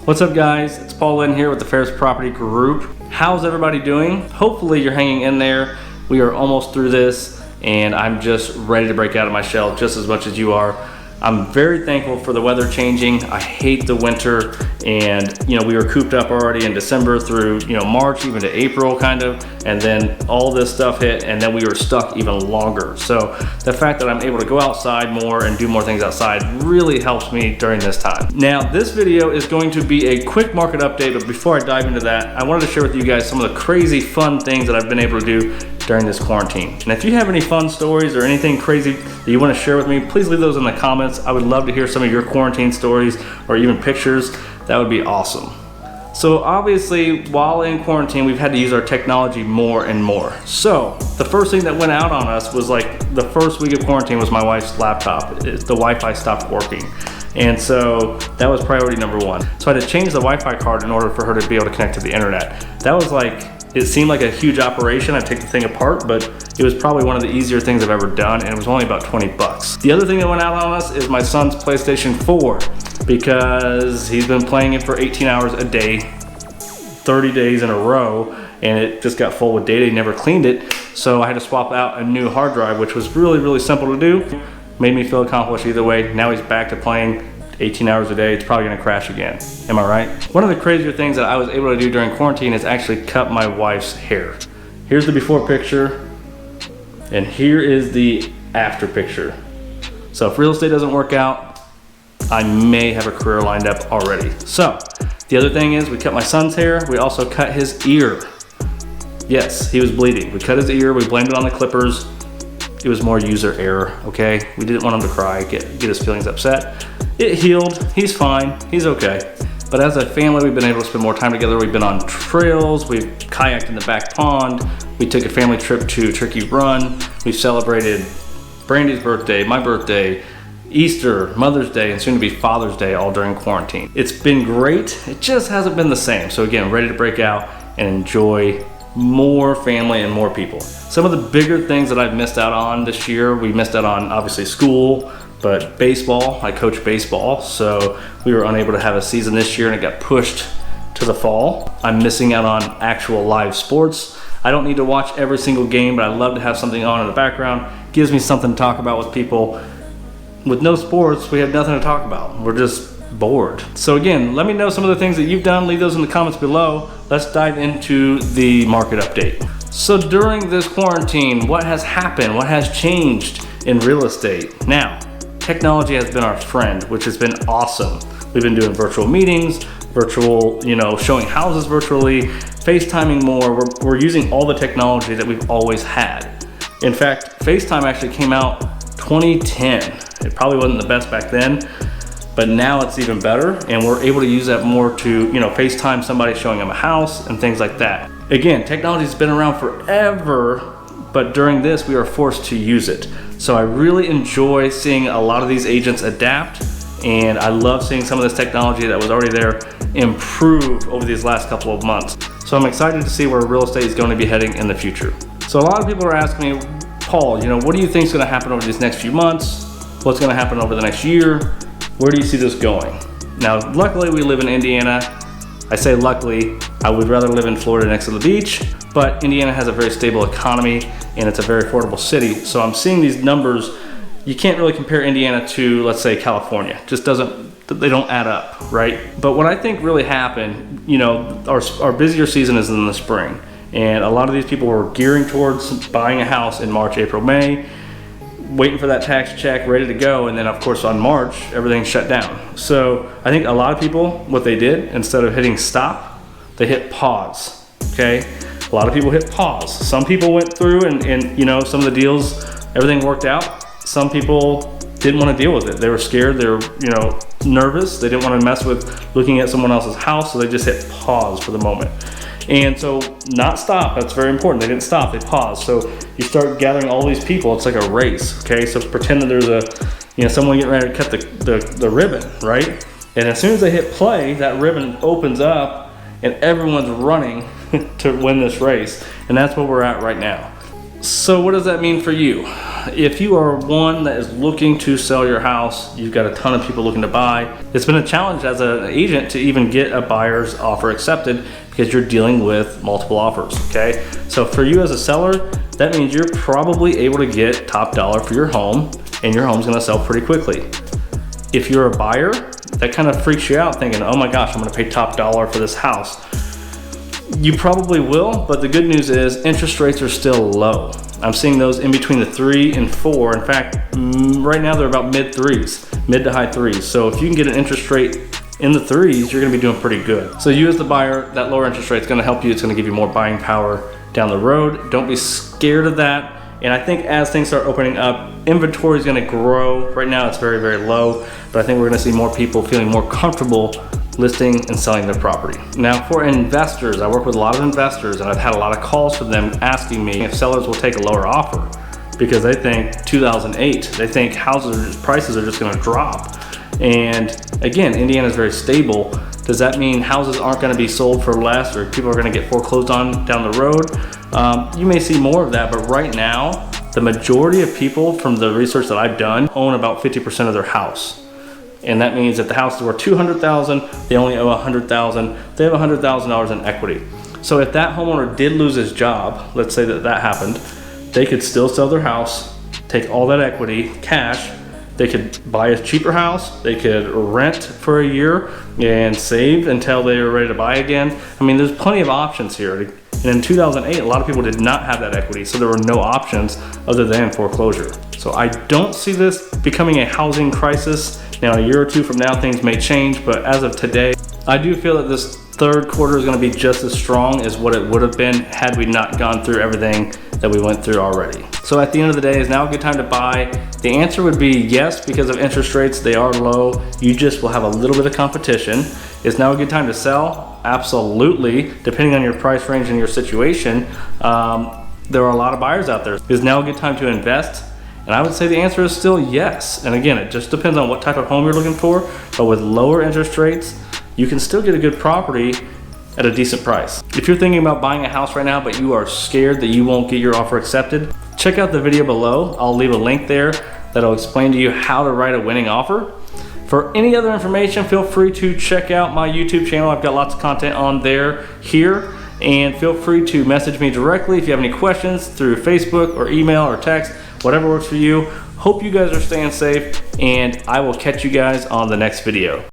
What's up guys, it's Linn here with the Ferris Property Group. How's everybody doing? Hopefully you're hanging in there. We are almost through this and I'm just ready to break out of my shell just as much as you are. I'm very thankful for the weather changing. I hate the winter, and we were cooped up already in December through March, even to April kind of, and then all this stuff hit and then we were stuck even longer. So the fact that I'm able to go outside more and do more things outside really helps me during this time. Now this video is going to be a quick market update, but before I dive into that, I wanted to share with you guys some of the crazy fun things that I've been able to do during this quarantine. And if you have any fun stories or anything crazy that you want to share with me, please leave those in the comments. I would love to hear some of your quarantine stories or even pictures. That would be awesome. So obviously, while in quarantine, we've had to use our technology more and more. So the first thing that went out on us was like the first week of quarantine was my wife's laptop. The Wi-Fi stopped working. And so that was priority number one. So I had to change the Wi-Fi card in order for her to be able to connect to the internet. That was like, it seemed like a huge operation. I'd take the thing apart, but it was probably one of the easier things I've ever done, and it was only about 20 bucks. The other thing that went out on us is my son's PlayStation 4, because he's been playing it for 18 hours a day, 30 days in a row, and it just got full with data. He never cleaned it, so I had to swap out a new hard drive, which was really, really simple to do. Made me feel accomplished either way. Now he's back to playing 18 hours a day. It's probably gonna crash again. Am I right? One of the crazier things that I was able to do during quarantine is actually cut my wife's hair. Here's the before picture, and here is the after picture. So if real estate doesn't work out, I may have a career lined up already. So the other thing is we cut my son's hair. We also cut his ear. Yes, he was bleeding. We cut his ear, we blamed it on the clippers. It was more user error, okay? We didn't want him to cry, get his feelings upset. It healed, he's fine, he's okay. But as a family, we've been able to spend more time together. We've been on trails, we've kayaked in the back pond, we took a family trip to Turkey Run, we celebrated Brandy's birthday, my birthday, Easter, Mother's Day, and soon to be Father's Day, all during quarantine. It's been great, it just hasn't been the same. So again, ready to break out and enjoy more family and more people. Some of the bigger things that I've missed out on this year, we missed out on obviously school, but baseball, I coach baseball, so we were unable to have a season this year and it got pushed to the fall. I'm missing out on actual live sports. I don't need to watch every single game, but I love to have something on in the background. Gives me something to talk about with people. With no sports, we have nothing to talk about. We're just bored. So again, let me know some of the things that you've done. Leave those in the comments below. Let's dive into the market update. So during this quarantine, what has happened? What has changed in real estate? Now, technology has been our friend, which has been awesome. We've been doing virtual meetings, virtual, showing houses virtually, FaceTiming more. We're using all the technology that we've always had. In fact, FaceTime actually came out 2010. It probably wasn't the best back then, but now it's even better, and we're able to use that more to, FaceTime somebody showing them a house and things like that. Again, technology's been around forever, but during this, we are forced to use it. So I really enjoy seeing a lot of these agents adapt, and I love seeing some of this technology that was already there improve over these last couple of months. So I'm excited to see where real estate is going to be heading in the future. So a lot of people are asking me, Paul, what do you think is going to happen over these next few months? What's going to happen over the next year? Where do you see this going? Now, luckily we live in Indiana. I say luckily, I would rather live in Florida next to the beach, but Indiana has a very stable economy and it's a very affordable city. So I'm seeing these numbers. You can't really compare Indiana to, let's say, California. Just they don't add up, right? But what I think really happened, our busier season is in the spring, and a lot of these people were gearing towards buying a house in March, April, May, waiting for that tax check, ready to go, and then of course on March, everything shut down. So I think a lot of people, what they did, instead of hitting stop, they hit pause, okay? A lot of people hit pause. Some people went through and some of the deals, everything worked out. Some people didn't want to deal with it. They were scared, they were nervous, they didn't want to mess with looking at someone else's house, so they just hit pause for the moment. And so not stop, that's very important. They didn't stop, they paused. So you start gathering all these people, it's like a race, okay? So pretend that there's someone getting ready to cut the ribbon, right? And as soon as they hit play, that ribbon opens up and everyone's running to win this race. And that's where we're at right now. So what does that mean for you? If you are one that is looking to sell your house, you've got a ton of people looking to buy. It's been a challenge as an agent to even get a buyer's offer accepted because you're dealing with multiple offers, okay? So for you as a seller, that means you're probably able to get top dollar for your home, and your home's gonna sell pretty quickly. If you're a buyer, that kind of freaks you out thinking, oh my gosh, I'm gonna pay top dollar for this house. You probably will, but the good news is interest rates are still low. I'm seeing those in between the 3 and 4. In fact, right now they're about mid to high threes. So if you can get an interest rate in the 3s, you're gonna be doing pretty good. So you as the buyer, that lower interest rate is gonna help you. It's gonna give you more buying power down the road. Don't be scared of that. And I think as things start opening up, inventory is gonna grow. Right now it's very, very low, but I think we're gonna see more people feeling more comfortable listing and selling their property. Now for investors, I work with a lot of investors and I've had a lot of calls from them asking me if sellers will take a lower offer because they think 2008, they think prices are just gonna drop. And again, Indiana is very stable. Does that mean houses aren't gonna be sold for less or people are gonna get foreclosed on down the road? You may see more of that, but right now, the majority of people from the research that I've done own about 50% of their house. And that means if the house is worth $200,000, they only owe $100,000. They have $100,000 in equity. So if that homeowner did lose his job, let's say that happened, they could still sell their house, take all that equity, cash. They could buy a cheaper house. They could rent for a year and save until they are ready to buy again. I mean, there's plenty of options here. And in 2008, a lot of people did not have that equity, so there were no options other than foreclosure. So I don't see this becoming a housing crisis. Now, a year or two from now, things may change, but as of today, I do feel that this third quarter is gonna be just as strong as what it would have been had we not gone through everything that we went through already. So at the end of the day, is now a good time to buy? The answer would be yes, because of interest rates, they are low. You just will have a little bit of competition. Is now a good time to sell? Absolutely, depending on your price range and your situation. There are a lot of buyers out there. Is now a good time to invest? And I would say the answer is still yes. And again, it just depends on what type of home you're looking for, but with lower interest rates, you can still get a good property at a decent price. If you're thinking about buying a house right now, but you are scared that you won't get your offer accepted, check out the video below. I'll leave a link there that'll explain to you how to write a winning offer. For any other information, feel free to check out my YouTube channel. I've got lots of content on there here. And feel free to message me directly if you have any questions through Facebook or email or text, whatever works for you. Hope you guys are staying safe, and I will catch you guys on the next video.